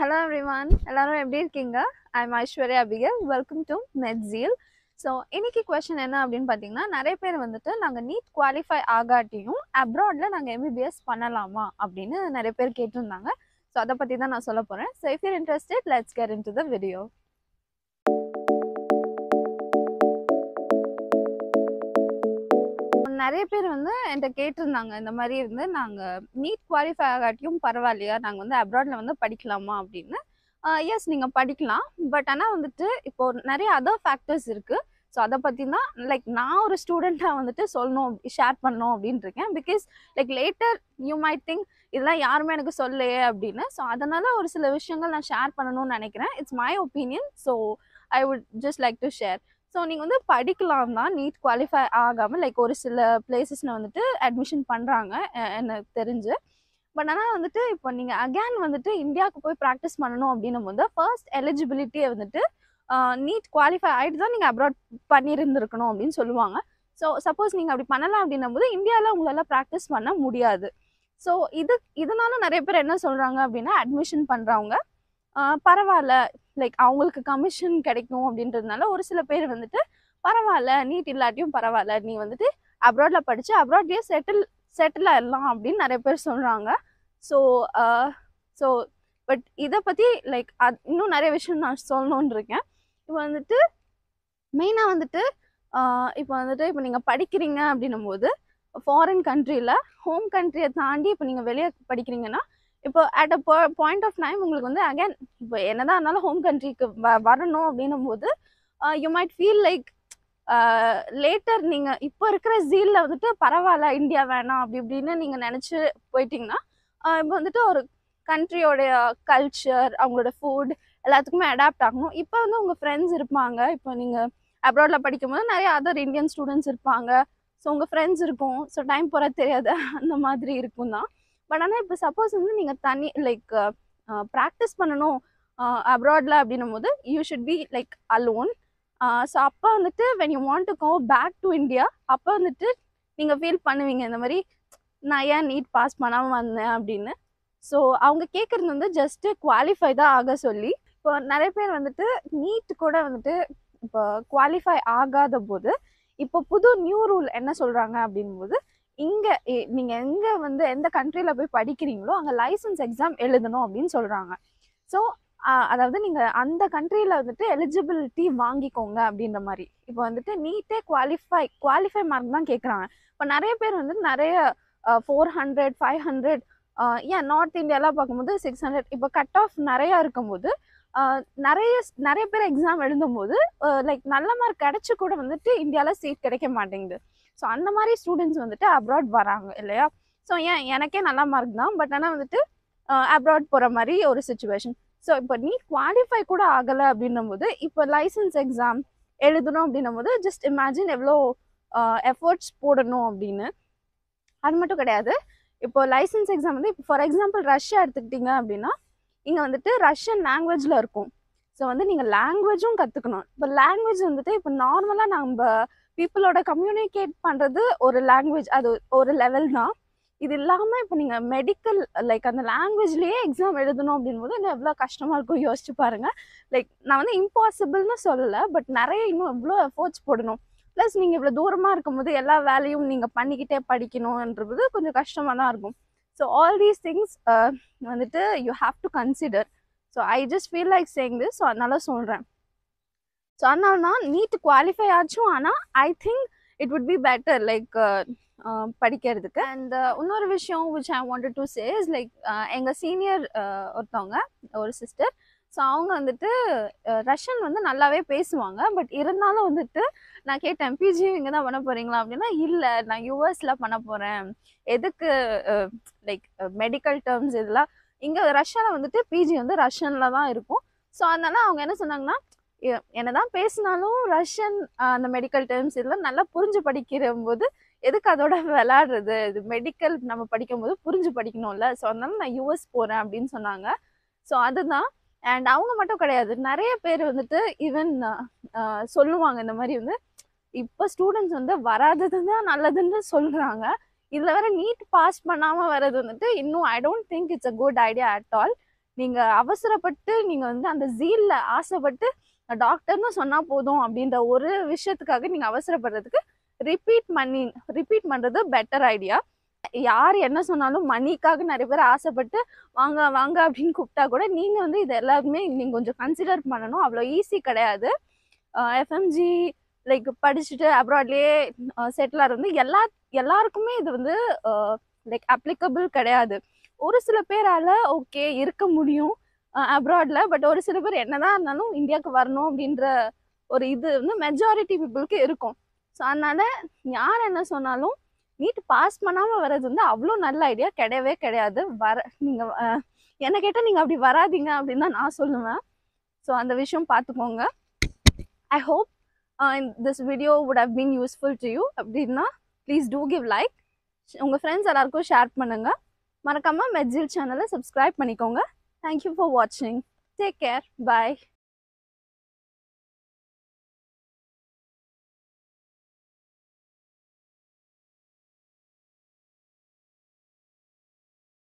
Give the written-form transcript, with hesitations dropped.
Hello everyone. எல்லாரும் எப்படி இருக்கீங்க? I'm Aishwarya Abigail. Welcome to MedZeal. So இன்னைக்கு கொஸ்டின் என்ன அப்படின்னு பார்த்தீங்கன்னா, நிறைய பேர் வந்துட்டு நாங்கள் நீட் குவாலிஃபை ஆகாட்டியும் அப்ராட்ல நாங்கள் எம்பிபிஎஸ் பண்ணலாமா அப்படின்னு நிறைய பேர் கேட்டிருந்தாங்க. ஸோ அதை பற்றி தான் நான் சொல்ல போகிறேன். So if you're interested, let's get into the video. நிறைய பேர் வந்து என்கிட்ட கேட்டிருந்தாங்க, இந்த மாதிரி நாங்கள் நீட் குவாலிஃபை ஆகாட்டியும் பரவாயில்லையா, நாங்கள் வந்து அப்ராட்ல வந்து படிக்கலாமா அப்படின்னு. எஸ், நீங்கள் படிக்கலாம். பட் ஆனால் வந்துட்டு இப்போ நிறைய அதர் ஃபேக்டர்ஸ் இருக்குது. ஸோ அதை பற்றி தான் நான் ஒரு ஸ்டூடெண்ட்டாக வந்துட்டு சொல்லணும், ஷேர் பண்ணணும் அப்படின்ட்டு இருக்கேன். Because later you might think இதெல்லாம் யாருமே எனக்கு சொல்லலையே அப்படின்னு. ஸோ அதனால் ஒரு சில விஷயங்கள் நான் ஷேர் பண்ணணும்னு நினைக்கிறேன். It's my opinion. So I would just like to share. So நீங்கள் வந்து படிக்கலாம் தான், நீட் குவாலிஃபை ஆகாமல் ஒரு சில பிளேசஸில் வந்துட்டு அட்மிஷன் பண்ணுறாங்க எனக்கு தெரிஞ்சு. பட் ஆனால் வந்துட்டு இப்போ நீங்கள் அகேன் வந்துட்டு இந்தியாவுக்கு போய் ப்ராக்டிஸ் பண்ணணும் அப்படின்னும் போது ஃபர்ஸ்ட் எலிஜிபிலிட்டியை வந்துட்டு நீட் குவாலிஃபை ஆகிட்டு தான் நீங்கள் அப்ராட் பண்ணியிருந்துருக்கணும் அப்படின்னு சொல்லுவாங்க. ஸோ சப்போஸ் நீங்கள் அப்படி பண்ணலாம் அப்படின்னும் போது இந்தியாவில் உங்களால் ப்ராக்டிஸ் பண்ண முடியாது. ஸோ இதனால நிறைய பேர் என்ன சொல்கிறாங்க அப்படின்னா, அட்மிஷன் பண்ணுறவங்க பரவாயில்ல, அவங்களுக்கு கமிஷன் கிடைக்கும் அப்படின்றதுனால ஒரு சில பேர் வந்துட்டு பரவாயில்ல, நீட் இல்லாட்டியும் பரவாயில்ல, நீ வந்துட்டு அப்ராட்ல படிச்சு அப்ராட்லேயே செட்டில் ஆயிடலாம் அப்படின்னு நிறைய பேர் சொல்கிறாங்க. ஸோ பட் இதை பற்றி இன்னும் நிறைய விஷயம் நான் சொல்லணுன்னு இருக்கேன். இப்போ வந்துட்டு மெயினாக வந்துட்டு இப்போ நீங்கள் படிக்கிறீங்க அப்படின்னும் போது ஃபாரின் கண்ட்ரியில் ஹோம் கண்ட்ரியை தாண்டி இப்போ நீங்கள் வெளியே படிக்கிறீங்கன்னா, இப்போ at a point of time உங்களுக்கு வந்து அகேன் இப்போ என்னதான் இருந்தாலும் ஹோம் கண்ட்ரிக்கு வரணும் அப்படின்னும் போது யூ மைட் ஃபீல் லேட்டர் நீங்கள் இப்போ இருக்கிற ஜீலில் வந்துட்டு பரவாயில்ல, இந்தியா வேணாம் அப்படி இப்படின்னு நீங்கள் நினச்சி போயிட்டீங்கன்னா, இப்போ வந்துட்டு ஒரு கண்ட்ரியோடைய கல்ச்சர், அவங்களோட ஃபுட் எல்லாத்துக்குமே அடாப்ட் ஆகணும். இப்போ வந்து உங்கள் ஃப்ரெண்ட்ஸ் இருப்பாங்க. இப்போ நீங்கள் அப்ராடில் படிக்கும்போது நிறைய அதர் இந்தியன் ஸ்டூடெண்ட்ஸ் இருப்பாங்க. ஸோ உங்கள் ஃப்ரெண்ட்ஸ் இருக்கும். ஸோ டைம் போகிறது தெரியாது, அந்த மாதிரி இருக்கும் தான். பட் ஆனால் இப்போ சப்போஸ் வந்து நீங்கள் தனி ப்ராக்டிஸ் பண்ணணும் அப்ராடில் அப்படின்னும் போது you should be alone. So அப்போ வந்துட்டு when you want to go back to India, அப்போ வந்துட்டு நீங்கள் ஃபீல் பண்ணுவீங்க இந்த மாதிரி நான் ஏன் நீட் பாஸ் பண்ணாமல் வந்தேன் அப்படின்னு. ஸோ அவங்க கேட்குறது வந்து ஜஸ்ட்டு குவாலிஃபை தான் ஆக சொல்லி. இப்போ நிறைய பேர் வந்துட்டு நீட் கூட வந்துட்டு இப்போ குவாலிஃபை ஆகாத போது இப்போ புது நியூ ரூல் என்ன சொல்கிறாங்க அப்படின்போது, இங்கே நீங்கள் எங்கே வந்து எந்த கண்ட்ரியில் போய் படிக்கிறீங்களோ அங்கே லைசன்ஸ் எக்ஸாம் எழுதணும் அப்படின்னு சொல்கிறாங்க. ஸோ அதாவது நீங்கள் அந்த கண்ட்ரியில் வந்துட்டு எலிஜிபிலிட்டி வாங்கிக்கோங்க அப்படின்ற மாதிரி. இப்போ வந்துட்டு நீட்டே குவாலிஃபை மார்க் தான் கேட்குறாங்க. இப்போ நிறைய பேர் வந்து நிறைய 400 500 ஏன் நார்த் இந்தியாலாம் பார்க்கும்போது 600 இப்போ கட் ஆஃப் நிறையா இருக்கும்போது நிறைய பேர் எக்ஸாம் எழுதும்போது நல்ல மார்க் கிடைச்சி கூட வந்துட்டு இந்தியாவில் சீட் கிடைக்க மாட்டேங்குது. ஸோ அந்த மாதிரி ஸ்டூடெண்ட்ஸ் வந்துட்டு அப்ராட் வராங்க இல்லையா. ஸோ எனக்கே நல்ல மார்க் தான், பட் ஆனால் வந்துட்டு அப்ராட் போகிற மாதிரி ஒரு சுச்சுவேஷன். ஸோ இப்போ நீட் குவாலிஃபை கூட ஆகலை அப்படின்னும் போது இப்போ லைசன்ஸ் எக்ஸாம் எழுதணும் அப்படின்னும் போது ஜஸ்ட் இமேஜின் எவ்வளோ எஃபர்ட்ஸ் போடணும் அப்படின்னு. அது மட்டும் கிடையாது, இப்போ லைசன்ஸ் எக்ஸாம் வந்து இப்போ ஃபார் எக்ஸாம்பிள் ரஷ்யா எடுத்துக்கிட்டிங்க அப்படின்னா, இங்கே வந்துட்டு ரஷ்யன் லாங்குவேஜில் இருக்கும். ஸோ வந்து நீங்கள் லாங்குவேஜும் கற்றுக்கணும். இப்போ லாங்குவேஜ் வந்துட்டு இப்போ நார்மலாக நம்ம பீப்புளோட கம்யூனிகேட் பண்ணுறது ஒரு லாங்குவேஜ், அது ஒரு லெவல் தான். இது இல்லாமல் இப்போ நீங்கள் மெடிக்கல் அந்த லாங்குவேஜ்லேயே எக்ஸாம் எழுதணும் அப்படின்போது இன்னும் எவ்வளோ கஷ்டமாக இருக்கும் யோசிச்சு பாருங்கள். நான் வந்து இம்பாசிபிள்னு சொல்லலை, பட் நிறைய இன்னும் எவ்வளோ எஃபோர்ட்ஸ் போடணும். ப்ளஸ் நீங்கள் இவ்வளோ தூரமாக இருக்கும்போது எல்லா வேலையும் நீங்கள் பண்ணிக்கிட்டே படிக்கணுன்றது கொஞ்சம் கஷ்டமாக தான் இருக்கும். ஸோ ஆல் தீஸ் திங்ஸ் வந்துட்டு you have to consider. So I just feel like saying this. So அதனால சொல்கிறேன். ஸோ அதனால தான் நீட் குவாலிஃபை ஆச்சும், ஆனால் I think it would be better படிக்கிறதுக்கு. அண்ட் இன்னொரு விஷயம் which I wanted to say is எங்கள் சீனியர் ஒருத்தவங்க, ஒரு சிஸ்டர். ஸோ அவங்க வந்துட்டு ரஷ்யன் வந்து நல்லாவே பேசுவாங்க. பட் இருந்தாலும் வந்துட்டு நான் கேட்டேன், பிஜி இங்கே தான் பண்ண போகிறீங்களா அப்படின்னா, இல்லை நான் யூஎஸில் பண்ண போகிறேன். எதுக்கு மெடிக்கல் டேர்ம்ஸ் இதெல்லாம் இங்கே ரஷ்யாவில் வந்துட்டு பிஜி வந்து ரஷ்யனில் தான் இருக்கும். ஸோ அதனால அவங்க என்ன சொன்னாங்கன்னா, என்னதான் பேசினாலும் ரஷ்யன் அந்த மெடிக்கல் டேர்ம்ஸ் இதெல்லாம் நல்லா புரிஞ்சு படிக்கிற போது எதுக்கு அதோட விளையாடுறது, இது மெடிக்கல் நம்ம படிக்கும் போது புரிஞ்சு படிக்கணும்ல. ஸோ அதனால நான் யூஎஸ் போகிறேன் அப்படின்னு சொன்னாங்க. ஸோ அதுதான். அண்ட் அவங்க மட்டும் கிடையாது, நிறைய பேர் வந்துட்டு ஈவன் சொல்லுவாங்க இந்த மாதிரி வந்து இப்போ ஸ்டூடெண்ட்ஸ் வந்து வராதது தான் நல்லதுன்னு சொல்கிறாங்க. இதில் வேற நீட் பாஸ் பண்ணாமல் வர்றது வந்துட்டு இன்னும் I don't think it's a good idea at all. நீங்கள் அவசரப்பட்டு நீங்கள் வந்து அந்த ஜீலில் ஆசைப்பட்டு டாக்டர்னு சொன்னால் போதும் அப்படின்ற ஒரு விஷயத்துக்காக நீங்கள் அவசரப்படுறதுக்கு ரிப்பீட் பண்ணுறது பெட்டர் ஐடியா. யார் என்ன சொன்னாலும் மணிக்காக நிறைய பேர் ஆசைப்பட்டு வாங்க வாங்க அப்படின்னு கூப்பிட்டா கூட நீங்கள் வந்து இது எல்லாருமே நீங்கள் கொஞ்சம் கன்சிடர் பண்ணணும். அவ்வளோ ஈஸி கிடையாது. எஃப்எம்ஜி லைக் படிச்சுட்டு அப்ராட்லேயே செட்டில் ஆகிறது எல்லாருக்குமே இது வந்து லைக் அப்ளிகபிள் கிடையாது. ஒரு சில பேரால் ஓகே இருக்க முடியும் அப்ராட்ல, பட் ஒரு சில பேர் என்னதான் இருந்தாலும் இந்தியாவுக்கு வரணும் அப்படின்ற ஒரு இது வந்து மெஜாரிட்டி பீப்புளுக்கு இருக்கும். ஸோ அதனால யார் என்ன சொன்னாலும் நீட் பாஸ் பண்ணாமல் வர்றது வந்து அவ்வளோ நல்ல ஐடியா கிடையவே கிடையாது. நீங்கள் என்ன கேட்டால் நீங்கள் அப்படி வராதிங்க அப்படின்னு தான் நான் சொல்லுவேன். ஸோ அந்த விஷயம் பார்த்துக்கோங்க. I hope this video would have been useful to you. அப்படின்னா ப்ளீஸ் டூ கிவ் லைக், உங்கள் ஃப்ரெண்ட்ஸ் எல்லாருக்கும் ஷேர் பண்ணுங்கள். மறக்காமல் மெட்ஜில் சேனலை சப்ஸ்கிரைப் பண்ணிக்கோங்க. தேங்க்யூ ஃபார் வாட்சிங். Take care. பாய்.